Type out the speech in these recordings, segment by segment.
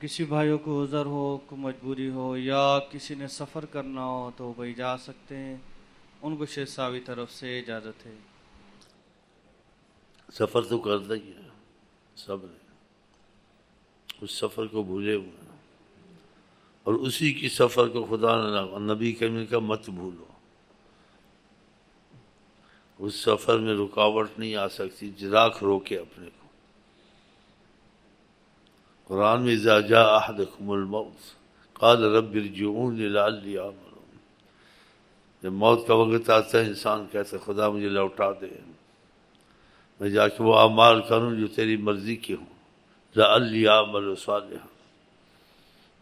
کسی بھائیوں کو عذر ہو، کو مجبوری ہو یا کسی نے سفر کرنا ہو تو بھائی جا سکتے ہیں، ان کو شیخ صاحب کی طرف سے اجازت ہے۔ سفر تو کرنا ہی ہے سب نے، اس سفر کو بھولے ہوئے ہیں، اور اسی کی سفر کو خدا نے نبی کریم کا مت بھولو۔ اس سفر میں رکاوٹ نہیں آ سکتی، راکھ روکے اپنے کو۔ قرآن میں اذا جاء احدکم الموت قال رب ارجعون لعلی اعمل، جب موت کا وقت آتا ہے انسان کہتا ہے خدا مجھے لوٹا دے، میں جا کے وہ اعمال کروں جو تیری مرضی کے ہوں، لعلی اعمل صالحا،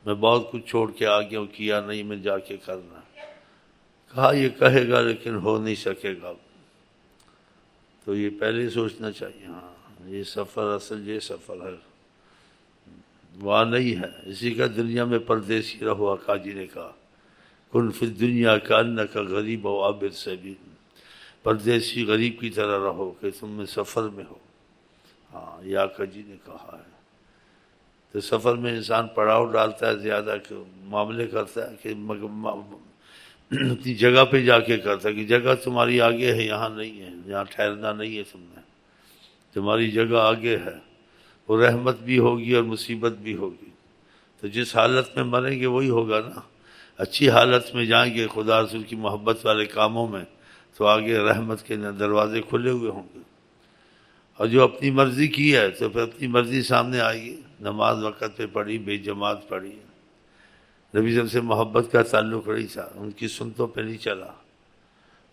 میں بہت کچھ چھوڑ کے آ گیا ہوں، کیا نہیں، میں جا کے کرنا۔ کہا یہ کہے گا لیکن ہو نہیں سکے گا، تو یہ پہلے سوچنا چاہیے، ہاں یہ سفر اصل یہ سفر ہے، وہاں نہیں ہے۔ اسی کا دنیا میں پردیسی رہو، آقا جی نے کہا کن فی الدنیا کانک غریب و عابر سبیل، پردیسی غریب کی طرح رہو کہ تم میں سفر میں ہو۔ ہاں یہ آقا جی نے کہا ہے۔ تو سفر میں انسان پڑاؤ ڈالتا ہے، زیادہ معاملے کرتا ہے کہ اپنی جگہ پہ جا کے کرتا ہے کہ جگہ تمہاری آگے ہے، یہاں نہیں ہے، یہاں ٹھہرنا نہیں ہے، تم نے تمہاری جگہ آگے ہے، وہ رحمت بھی ہوگی اور مصیبت بھی ہوگی۔ تو جس حالت میں مریں گے وہی ہوگا نا، اچھی حالت میں جائیں گے خدا رسول کی محبت والے کاموں میں تو آگے رحمت کے دروازے کھلے ہوئے ہوں گے، اور جو اپنی مرضی کی ہے تو پھر اپنی مرضی سامنے آئے گی۔ نماز وقت پہ پڑھی، بے جماعت پڑھی، نبی صلی سے محبت کا تعلق نہیں تھا، ان کی سنتوں پہ نہیں چلا۔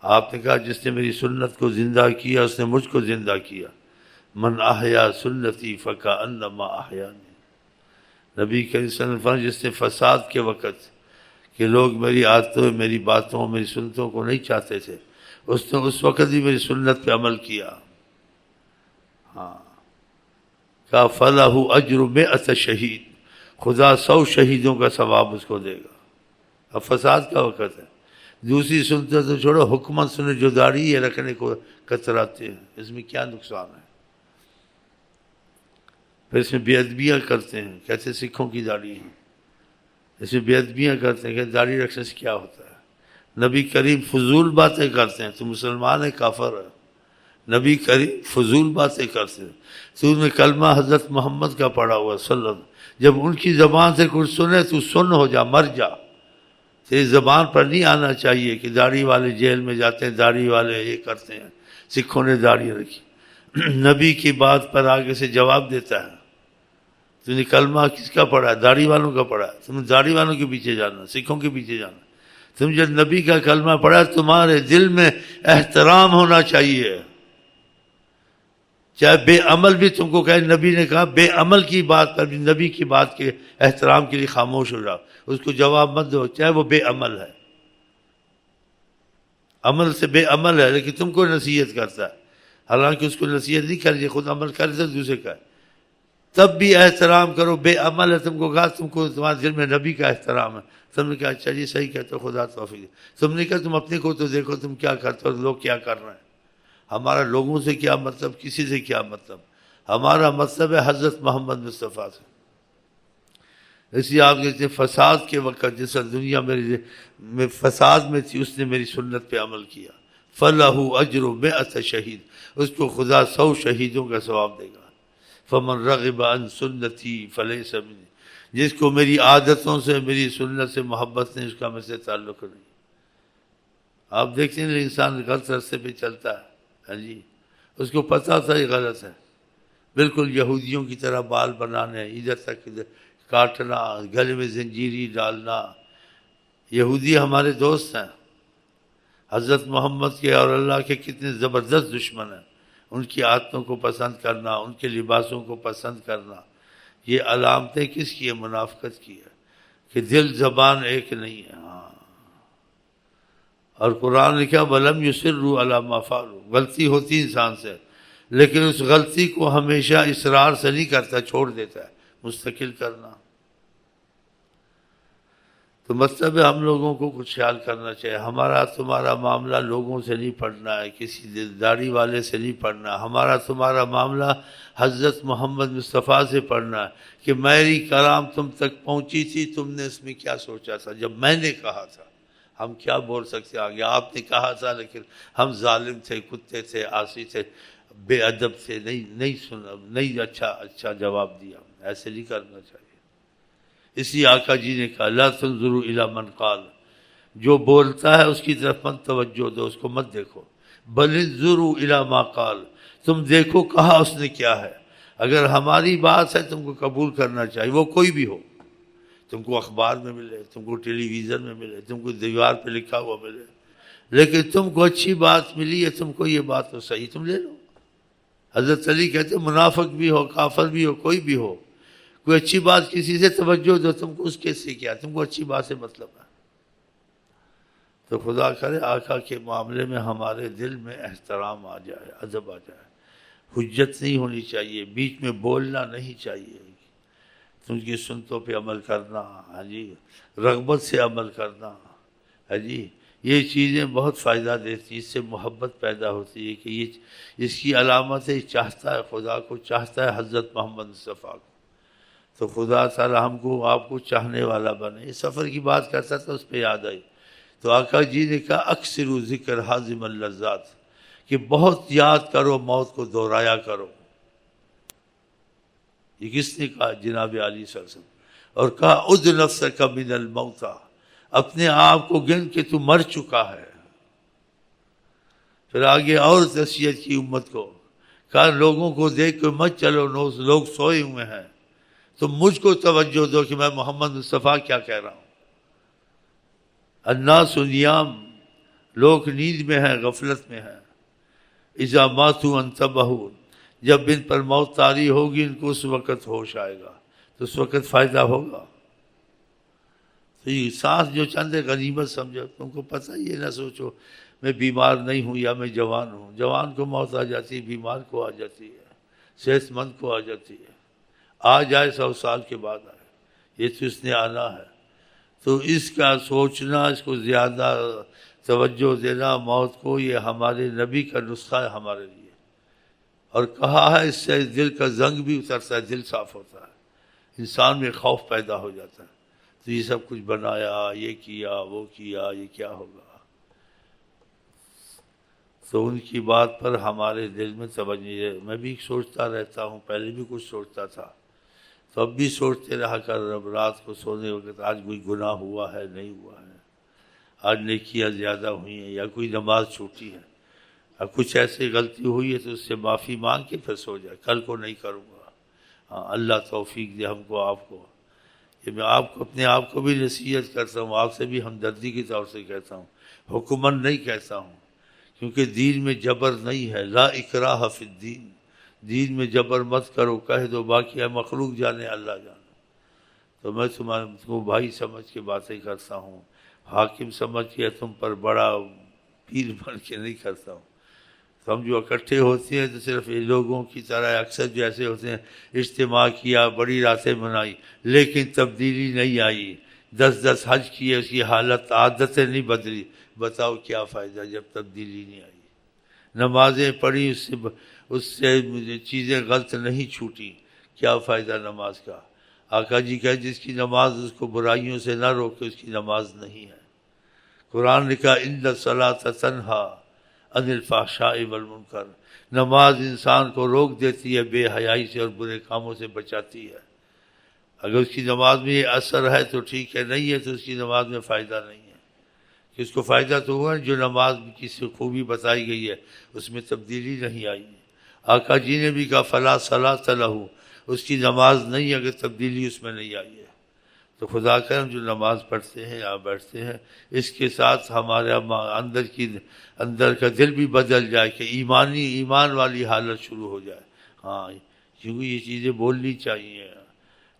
آپ نے کہا جس نے میری سنت کو زندہ کیا اس نے مجھ کو زندہ کیا، من احیا سنتی فکأنما احیانی۔ نبی کریم صلی اللہ علیہ وسلم جس نے فساد کے وقت کہ لوگ میری عادتوں، میری باتوں، میری سنتوں کو نہیں چاہتے تھے، اس نے اس وقت بھی میری سنت پہ عمل کیا۔ ہاں کہا فلہ اجر مئۃ شہید، خدا 100 شہیدوں کا ثواب اس کو دے گا۔ اب فساد کا وقت ہے، دوسری سنتے تو چھوڑو، حکومت سنے جو داڑھی ہے رکھنے کو کتراتے ہیں، اس میں کیا نقصان ہے؟ پھر اس میں بے ادبیاں کرتے ہیں، کہتے سکھوں کی داڑھی ہے، اس میں بے ادبیاں کرتے ہیں کہ داڑھی رکھنے سے کیا ہوتا ہے؟ نبی کریم فضول باتیں کرتے ہیں، تو مسلمان ہے کافر ہے؟ نبی کریم فضول باتیں کرتے ہیں، تو ان میں کلمہ حضرت محمد کا پڑھا ہوا صلی اللہ علیہ وسلم، جب ان کی زبان سے کچھ سنے تو سن ہو جا، مر جا۔ تیری زبان پر نہیں آنا چاہیے کہ داڑھی والے جیل میں جاتے ہیں، داڑھی والے یہ کرتے ہیں، سکھوں نے داڑھی رکھی۔ نبی کی بات پر آگے سے جواب دیتا ہے، تو نے کلمہ کس کا پڑھا ہے؟ داڑھی والوں کا پڑھا ہے، تم نے داڑھی والوں کے پیچھے جانا، سکھوں کے پیچھے جانا۔ تم جب نبی کا کلمہ پڑھا تمہارے دل میں احترام ہونا چاہیے، چاہے بے عمل بھی تم کو کہے، نبی نے کہا بے عمل کی بات پر بھی نبی کی بات کے احترام کے لیے خاموش ہو جاؤ، اس کو جواب مت دو، چاہے وہ بے عمل ہے، عمل سے بے عمل ہے لیکن تم کو نصیحت کرتا ہے، حالانکہ اس کو نصیحت نہیں کرنی، خود عمل کر دے دوسرے کا، تب بھی احترام کرو۔ بے عمل ہے، تم کو کہا تم کو تمہارے دل میں نبی کا احترام ہے، تم نے کہا اچھا جی صحیح کہتے ہو، خدا توفیق دے۔ تم نے کہا تم اپنے کو تو دیکھو تم کیا کرتے ہو، لوگ کیا کر رہے ہیں، ہمارا لوگوں سے کیا مطلب، کسی سے کیا مطلب، ہمارا مطلب ہے حضرت محمد مصطفیٰ سے۔ اس لیے آپ کہتے ہیں فساد کے وقت جس دنیا میں فساد میں تھی اس نے میری سنت پہ عمل کیا، فَلَهُ أَجْرُ مِئَةَ شہید، اس کو خدا 100 شہیدوں کا ثواب دے گا۔ فَمَنْ رَغِبَ عَنْ سُنَّتِي فَلَيْسَ مِنِّي، جس کو میری عادتوں سے، میری سنت سے محبت نہیں، اس کا مجھ سے تعلق نہیں۔ آپ دیکھتے ہیں انسان غلط راستے پہ چلتا ہے، ہاں جی، اس کو پتہ تھا یہ غلط ہے، بالکل یہودیوں کی طرح بال بنانے، ادھر تک ادھر کاٹنا، گلے میں زنجیری ڈالنا۔ یہودی ہمارے دوست ہیں، حضرت محمد کے اور اللہ کے کتنے زبردست دشمن ہیں، ان کی عادتوں کو پسند کرنا، ان کے لباسوں کو پسند کرنا، یہ علامتیں کس کی ہے؟ منافقت کی ہے، کہ دل زبان ایک نہیں ہے۔ ہاں، اور قرآن نے کہا وَلَمْ يُصِرُّوا عَلَىٰ مَا فَعَلُوا، غلطی ہوتی انسان سے لیکن اس غلطی کو ہمیشہ اصرار سے نہیں کرتا، چھوڑ دیتا ہے، مستقل کرنا۔ تو مطلب ہے ہم لوگوں کو کچھ خیال کرنا چاہیے. ہمارا تمہارا معاملہ لوگوں سے نہیں پڑھنا ہے، کسی داڑھی والے سے نہیں پڑھنا. ہمارا تمہارا معاملہ حضرت محمد مصطفیٰ سے پڑھنا ہے کہ میری کلام تم تک پہنچی تھی، تم نے اس میں کیا سوچا تھا جب میں نے کہا تھا. ہم کیا بول سکتے آگے؟ آپ نے کہا تھا لیکن ہم ظالم تھے، کتے تھے، عاصی تھے، بے ادب تھے، نہیں سنا، نہیں اچھا جواب دیا. ایسے نہیں کرنا چاہیے. اسی آقا جی نے کہا لا تنظروا الی من قال، جو بولتا ہے اس کی طرف مت توجہ دو، اس کو مت دیکھو. بل انظروا الی ما قال، تم دیکھو کہا اس نے کیا ہے. اگر ہماری بات ہے تم کو قبول کرنا چاہیے، وہ کوئی بھی ہو. تم کو اخبار میں ملے، تم کو ٹیلی ویژن میں ملے، تم کو دیوار پہ لکھا ہوا ملے، لیکن تم کو اچھی بات ملی ہے، تم کو یہ بات تو صحیح، تم لے لو. حضرت علی کہتے ہیں منافق بھی ہو، کافر بھی ہو، کوئی بھی ہو، کوئی اچھی بات کسی سے توجہ دو، تم کو اس کے سے کیا، تم کو اچھی بات سے مطلب ہے. تو خدا کرے آقا کے معاملے میں ہمارے دل میں احترام آ جائے، ادب آ جائے. حجت نہیں ہونی چاہیے، بیچ میں بولنا نہیں چاہیے. تم کی سنتوں پہ عمل کرنا، ہاں جی، رغبت سے عمل کرنا، ہاں جی، یہ چیزیں بہت فائدہ دیتی ہیں. اس سے محبت پیدا ہوتی ہے کہ یہ اس کی علامت ہے، چاہتا ہے خدا کو، چاہتا ہے حضرت محمد مصطفیٰ کو. تو خدا تعالی ہم کو آپ کو چاہنے والا بنے. اس سفر کی بات کرتا تھا، اس پہ یاد آئی. تو آقا جی نے کہا اکثروا ذکر حازم اللذات، کہ بہت یاد کرو، موت کو دہرایا کرو. یہ کس نے کہا؟ جناب علی صلی اللہ علیہ وسلم. اور کہا اُد نفسک من الموتى، اپنے آپ کو گن کہ تو مر چکا ہے. پھر آگے اور نصیحت کی امت کو، کہا لوگوں کو دیکھ کے مت چلو، لوگ سوئے ہوئے ہیں، تم مجھ کو توجہ دو کہ میں محمد مصطفیٰ کیا کہہ رہا ہوں. الناس نیام، لوگ نیند میں ہیں، غفلت میں ہیں. اذا ماتوا انتبہوا، جب ان پر موت طاری ہوگی ان کو اس وقت ہوش آئے گا، تو اس وقت فائدہ ہوگا. تو یہ سانس جو چند غنیمت سمجھو. تم کو پتہ، یہ نہ سوچو میں بیمار نہیں ہوں یا میں جوان ہوں. جوان کو موت آ جاتی ہے، بیمار کو آ جاتی ہے، صحت مند کو آ جاتی ہے. آ جائے 100 سال کے بعد آئے، یہ تو اس نے آنا ہے. تو اس کا سوچنا، اس کو زیادہ توجہ دینا موت کو، یہ ہمارے نبی کا نسخہ ہے ہمارے لیے. اور کہا ہے اس سے دل کا زنگ بھی اترتا ہے، دل صاف ہوتا ہے، انسان میں خوف پیدا ہو جاتا ہے. تو یہ سب کچھ بنایا، یہ کیا، وہ کیا، یہ کیا ہوگا. تو ان کی بات پر ہمارے دل میں توجہ ہے. میں بھی سوچتا رہتا ہوں، پہلے بھی کچھ سوچتا تھا، تو اب بھی سوچتے رہا کر اب رات کو سونے وقت آج کوئی گناہ ہوا ہے نہیں ہوا ہے، آج نیکیاں زیادہ ہوئی ہیں یا کوئی نماز چھوٹی ہے، اب کچھ ایسی غلطی ہوئی ہے تو اس سے معافی مانگ کے پھر سو جائے، کل کو نہیں کروں گا. ہاں اللہ توفیق دے ہم کو، آپ کو. کہ میں آپ کو اپنے آپ کو بھی نصیحت کرتا ہوں، آپ سے بھی ہمدردی کی طور سے کہتا ہوں، حکمن نہیں کہتا ہوں، کیونکہ دین میں جبر نہیں ہے. لا اکراہ فی الدین، دین میں جبر مت کرو، کہہ دو، باقی ہے مخلوق جانے، اللہ جانے. تو میں تمہارے کو بھائی سمجھ کے باتیں کرتا ہوں، حاکم سمجھ کے تم پر بڑا پیر بن کے نہیں کرتا ہوں. تو ہم جو اکٹھے ہوتے ہیں تو صرف یہ لوگوں کی طرح اکثر جو ایسے ہوتے ہیں، اجتماع کیا، بڑی راتیں منائی، لیکن تبدیلی نہیں آئی. 10 حج کیے، اس کی حالت، عادتیں نہیں بدلی. بتاؤ کیا فائدہ جب تبدیلی نہیں آئی. نمازیں پڑھی، اس سے چیزیں غلط نہیں چھوٹی، کیا فائدہ نماز کا. آقا جی کہے جس کی نماز اس کو برائیوں سے نہ روکے اس کی نماز نہیں ہے. قرآن نے کہا ان الصلاۃ تنہا عن الفحشاء والمنکر، نماز انسان کو روک دیتی ہے، بے حیائی سے اور برے کاموں سے بچاتی ہے. اگر اس کی نماز میں یہ اثر ہے تو ٹھیک ہے، نہیں ہے تو اس کی نماز میں فائدہ نہیں ہے. کہ اس کو فائدہ تو ہوا جو نماز کی خوبی بتائی گئی ہے اس میں تبدیلی نہیں آئی. آقا جی نے بھی کہا فلا صلاۃ لہ، اس کی نماز نہیں اگر تبدیلی اس میں نہیں آئی ہے. تو خدا کرم جو نماز پڑھتے ہیں یا بیٹھتے ہیں، اس کے ساتھ ہمارے اندر کا دل بھی بدل جائے کہ ایمان والی حالت شروع ہو جائے. ہاں کیونکہ یہ چیزیں بولنی چاہیے.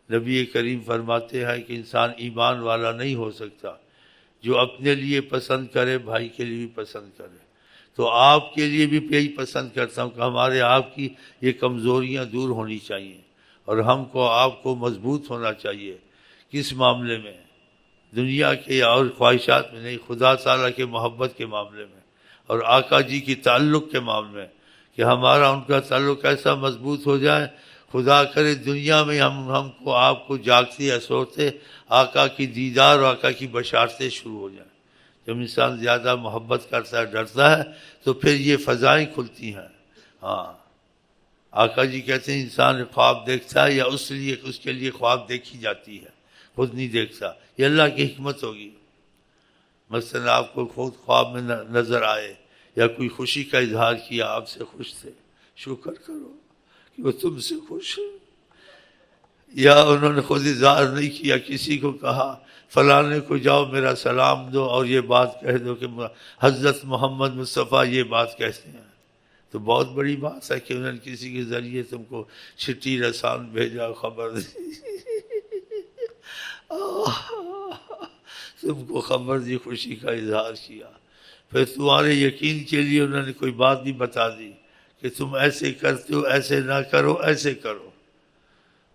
نبی کریم فرماتے ہیں کہ انسان ایمان والا نہیں ہو سکتا جو اپنے لیے پسند کرے بھائی کے لیے بھی پسند کرے. تو آپ کے لیے بھی یہی پسند کرتا ہوں کہ ہمارے آپ کی یہ کمزوریاں دور ہونی چاہیے اور ہم کو آپ کو مضبوط ہونا چاہیے. کس معاملے میں؟ دنیا کے اور خواہشات میں نہیں، خدا تعالیٰ کے محبت کے معاملے میں اور آقا جی کی تعلق کے معاملے میں، کہ ہمارا ان کا تعلق ایسا مضبوط ہو جائے، خدا کرے دنیا میں ہم کو آپ کو جاگتے یا سوتے آقا کی دیدار اور آقا کی بشارتیں شروع ہو جائیں۔ جب انسان زیادہ محبت کرتا ہے، ڈرتا ہے، تو پھر یہ فضائیں کھلتی ہیں۔ ہاں، آقا جی کہتے ہیں انسان خواب دیکھتا ہے یا اس کے لیے خواب دیکھی جاتی ہے، خود نہیں دیکھتا، یہ اللہ کی حکمت ہوگی۔ مثلا آپ کو خود خواب میں نظر آئے یا کوئی خوشی کا اظہار کیا، آپ سے خوش تھے، شکر کرو کہ وہ تم سے خوش ہے۔ یا انہوں نے خود اظہار نہیں کیا، کسی کو کہا فلانے کو جاؤ میرا سلام دو اور یہ بات کہہ دو کہ حضرت محمد مصطفیٰ یہ بات کہتے ہیں، تو بہت بڑی بات ہے کہ انہوں نے کسی کے ذریعے تم کو چٹھی رسان بھیجا، خبر دی، تم کو خبر دی، خوشی کا اظہار کیا، پھر تمہارے یقین کے لیے انہوں نے کوئی بات بھی بتا دی کہ تم ایسے کرتے ہو، ایسے نہ کرو، ایسے کرو،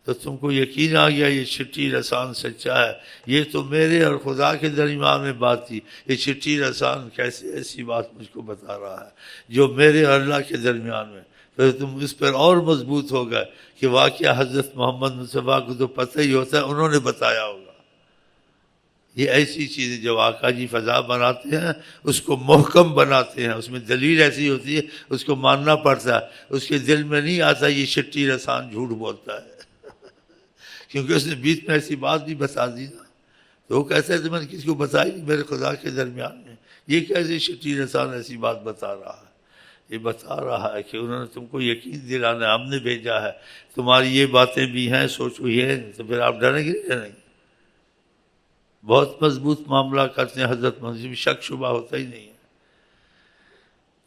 تو تم کو یقین آ گیا یہ چٹھی رسان سچا ہے۔ یہ تو میرے اور خدا کے درمیان میں بات تھی، یہ چٹھی رسان کیسے ایسی بات مجھ کو بتا رہا ہے جو میرے اور اللہ کے درمیان میں۔ پھر تم اس پر اور مضبوط ہو گئے کہ واقعہ حضرت محمد مصطفیٰ کو تو پتہ ہی ہوتا ہے، انہوں نے بتایا ہوگا۔ یہ ایسی چیزیں جو آقا جی فضا بناتے ہیں اس کو محکم بناتے ہیں، اس میں دلیل ایسی ہوتی ہے اس کو ماننا پڑتا ہے، اس کے دل میں نہیں آتا یہ چٹھی رسان جھوٹ بولتا ہے، کیونکہ اس نے بیچ میں ایسی بات بھی بتا دی نا، تو وہ کہتا ہے تو میں نے کسی کو بتائی نہیں میرے خدا کے درمیان میں، یہ کیسے چٹھی رسان ایسی بات بتا رہا ہے؟ یہ بتا رہا ہے کہ انہوں نے تم کو یقین دلانا، ہم نے بھیجا ہے، تمہاری یہ باتیں بھی ہیں، سوچو یہ ہے، تو پھر آپ ڈریں گے نہیں ڈریں گے؟ بہت مضبوط معاملہ کرتے ہیں حضرت منظم، شک شبہ ہوتا ہی نہیں ہے۔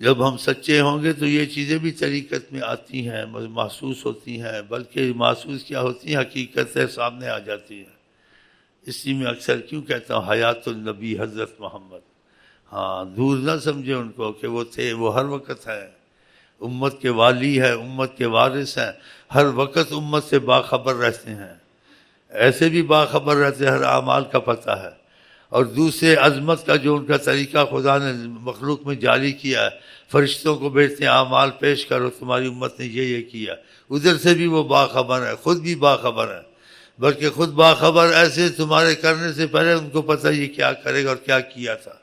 جب ہم سچے ہوں گے تو یہ چیزیں بھی طریقت میں آتی ہیں، محسوس ہوتی ہیں، بلکہ محسوس کیا ہوتی ہیں، حقیقت سامنے آ جاتی ہے۔ اسی میں اکثر کیوں کہتا ہوں حیات النبی حضرت محمد، ہاں دور نہ سمجھے ان کو کہ وہ تھے، وہ ہر وقت ہیں، امت کے والی ہے، امت کے وارث ہیں، ہر وقت امت سے باخبر رہتے ہیں، ایسے بھی باخبر رہتے ہیں، ہر اعمال کا پتہ ہے، اور دوسرے عظمت کا جو ان کا طریقہ خدا نے مخلوق میں جاری کیا ہے، فرشتوں کو بھیجتے ہیں اعمال پیش کرو تمہاری امت نے یہ کیا، ادھر سے بھی وہ باخبر ہے، خود بھی باخبر ہے، بلکہ خود باخبر ایسے تمہارے کرنے سے پہلے ان کو پتہ یہ کیا کرے گا اور کیا کیا تھا،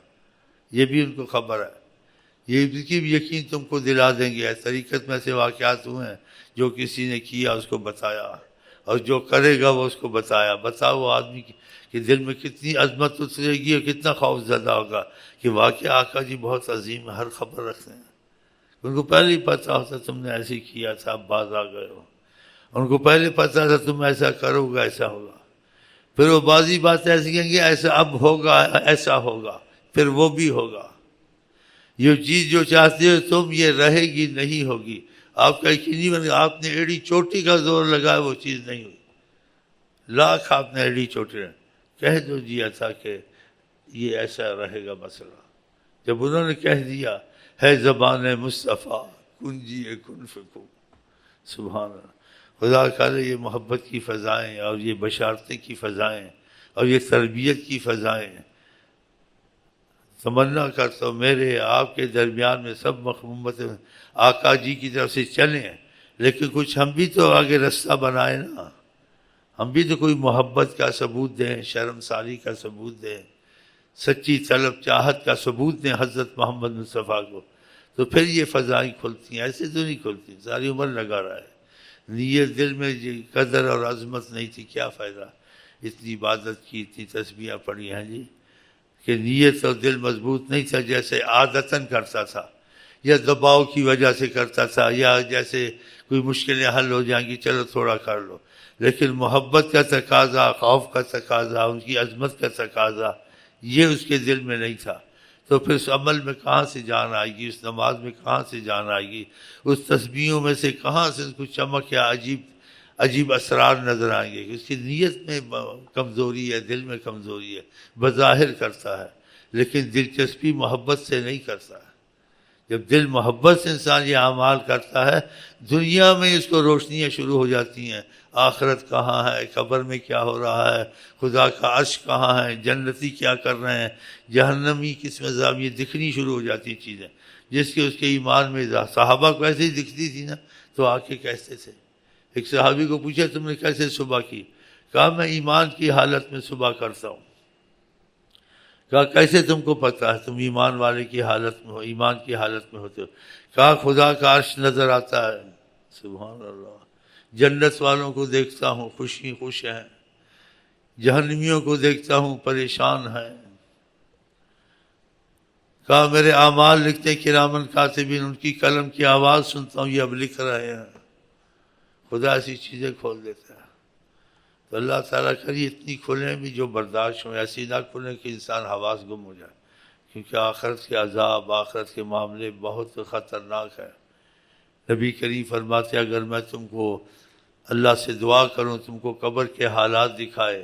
یہ بھی ان کو خبر ہے، یہ ان کی بھی یقین تم کو دلا دیں گے۔ طریقت میں ایسے واقعات ہوئے ہیں جو کسی نے کیا اس کو بتایا، اور جو کرے گا وہ اس کو بتایا، بتاؤ وہ آدمی کہ دل میں کتنی عظمت اترے گی اور کتنا خوف زدہ ہوگا کہ واقعہ آقا جی بہت عظیم ہے، ہر خبر رکھتے ہیں، ان کو پہلے ہی پتہ ہوتا تم نے ایسے کیا تھا، اب باز آ گئے ہو، ان کو پہلے پتہ تھا تم ایسا کرو گا، ایسا ہوگا، پھر وہ بعضی باتیں ایسی کہیں گے ایسا اب ہوگا، ایسا ہوگا، پھر وہ بھی ہوگا، یہ چیز جو چاہتے ہو تم یہ رہے گی نہیں ہوگی، آپ کا یقینی بن گیا، آپ نے ایڑی چوٹی کا زور لگایا وہ چیز نہیں ہوئی، لاکھ آپ نے ایڑی چوٹی کہہ دو دیا تھا کہ یہ ایسا رہے گا مسئلہ، جب انہوں نے کہہ دیا ہے زبان مصطفیٰ کنجی کن فکو، سبحان اللہ، خدا کرے یہ محبت کی فضائیں اور یہ بشارتیں کی فضائیں اور یہ تربیت کی فضائیں، تمنا کرتا ہوں میرے آپ کے درمیان میں سب مخمومت آقا جی کی طرف سے چلیں، لیکن کچھ ہم بھی تو آگے رستہ بنائیں نا، ہم بھی تو کوئی محبت کا ثبوت دیں، شرمساری کا ثبوت دیں، سچی طلب چاہت کا ثبوت دیں حضرت محمد مصطفیٰ کو، تو پھر یہ فضائیں کھلتی ہیں، ایسے تو نہیں کھلتی، ساری عمر لگا رہا ہے، نیت دل میں قدر اور عظمت نہیں تھی، کیا فائدہ، اتنی عبادت کی، اتنی تسبیحیں پڑھی ہیں جی، کہ نیت اور دل مضبوط نہیں تھا، جیسے عادتاً کرتا تھا یا دباؤ کی وجہ سے کرتا تھا، یا جیسے کوئی مشکلیں حل ہو جائیں گی چلو تھوڑا کر لو، لیکن محبت کا تقاضا، خوف کا تقاضا، ان کی عظمت کا تقاضا یہ اس کے دل میں نہیں تھا، تو پھر اس عمل میں کہاں سے جان آئے گی، اس نماز میں کہاں سے جان آئے گی، اس تسبیحوں میں سے کہاں سے کچھ چمک یا عجیب اسرار نظر آئیں گے، اس کی نیت میں کمزوری ہے، دل میں کمزوری ہے، بظاہر کرتا ہے لیکن دلچسپی محبت سے نہیں کرتا ہے، جب دل محبت سے انسان یہ اعمال کرتا ہے، دنیا میں اس کو روشنیاں شروع ہو جاتی ہیں، آخرت کہاں ہے، قبر میں کیا ہو رہا ہے، خدا کا عرش کہاں ہے، جنتی کیا کر رہے ہیں، جہنمی کس مذہب، یہ دکھنی شروع ہو جاتی ہیں چیزیں، جس کے اس کے ایمان میں صحابہ کو ایسے ہی دکھتی تھی نا، تو آ کے کہتے تھے. ایک صحابی کو پوچھا تم نے کیسے صبح کی؟ کہا میں ایمان کی حالت میں صبح کرتا ہوں. کہا کیسے تم کو پتہ ہے تم ایمان والے کی حالت میں ہو، ایمان کی حالت میں ہوتے ہو؟ کہا خدا کا عرش نظر آتا ہے. سبحان اللہ. جنت والوں کو دیکھتا ہوں خوش ہیں، جہنمیوں کو دیکھتا ہوں پریشان ہیں. کہا میرے اعمال لکھتے ہیں کرامن کاتبین، ان کی قلم کی آواز سنتا ہوں، یہ اب لکھ رہے ہیں. خدا ایسی چیزیں کھول دیتا ہے. تو اللہ تعالیٰ کریے اتنی کھولیں بھی جو برداشت ہوں، ایسی نہ کھولیں کہ انسان حواس گم ہو جائے، کیونکہ آخرت کے عذاب، آخرت کے معاملے بہت خطرناک ہے. نبی کریم فرماتے اگر میں تم کو اللہ سے دعا کروں تم کو قبر کے حالات دکھائے،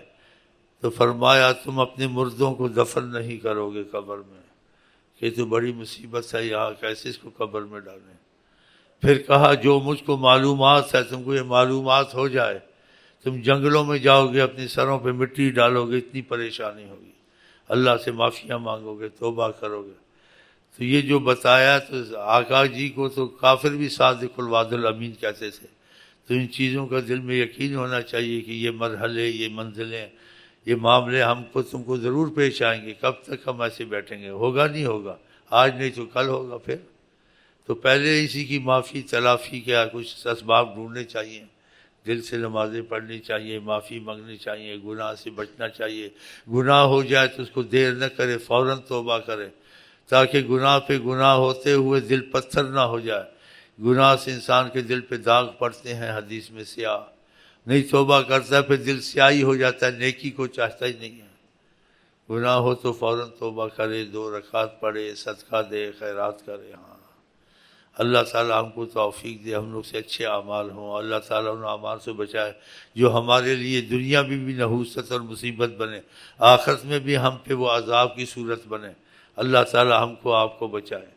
تو فرمایا تم اپنے مردوں کو دفن نہیں کرو گے قبر میں، کہ تو بڑی مصیبت ہے، یہاں کیسے اس کو قبر میں ڈالیں. پھر کہا جو مجھ کو معلومات ہے، تم کو یہ معلومات ہو جائے، تم جنگلوں میں جاؤ گے، اپنے سروں پہ مٹی ڈالو گے، اتنی پریشانی ہوگی، اللہ سے معافیاں مانگو گے، توبہ کرو گے. تو یہ جو بتایا، تو آقا جی کو تو کافر بھی صادق الوعد الامین کہتے تھے. تو ان چیزوں کا دل میں یقین ہونا چاہیے کہ یہ مرحلے، یہ منزلیں، یہ معاملے ہم کو تم کو ضرور پیش آئیں گے. کب تک ہم ایسے بیٹھیں گے؟ ہوگا نہیں ہوگا، آج نہیں تو کل ہوگا. پھر تو پہلے اسی کی معافی تلافی کیا کچھ اسباب ڈھونڈنے چاہیے، دل سے نمازیں پڑھنی چاہیے، معافی مانگنی چاہیے، گناہ سے بچنا چاہیے. گناہ ہو جائے تو اس کو دیر نہ کرے، فوراً توبہ کرے، تاکہ گناہ پہ گناہ ہوتے ہوئے دل پتھر نہ ہو جائے. گناہ سے انسان کے دل پہ داغ پڑتے ہیں، حدیث میں سیاہ. نہیں توبہ کرتا ہے پھر دل سیاہی ہو جاتا ہے، نیکی کو چاہتا ہی نہیں ہے. گناہ ہو تو فوراً توبہ کرے، 2 رکعت پڑھے، صدقہ دے، خیرات کرے. ہاں اللہ تعالیٰ ہم کو توفیق دے، ہم لوگ سے اچھے اعمال ہوں. اللہ تعالیٰ ان اعمال سے بچائے جو ہمارے لیے دنیا میں بھی نحوست اور مصیبت بنے، آخرت میں بھی ہم پہ وہ عذاب کی صورت بنے. اللہ تعالیٰ ہم کو آپ کو بچائے.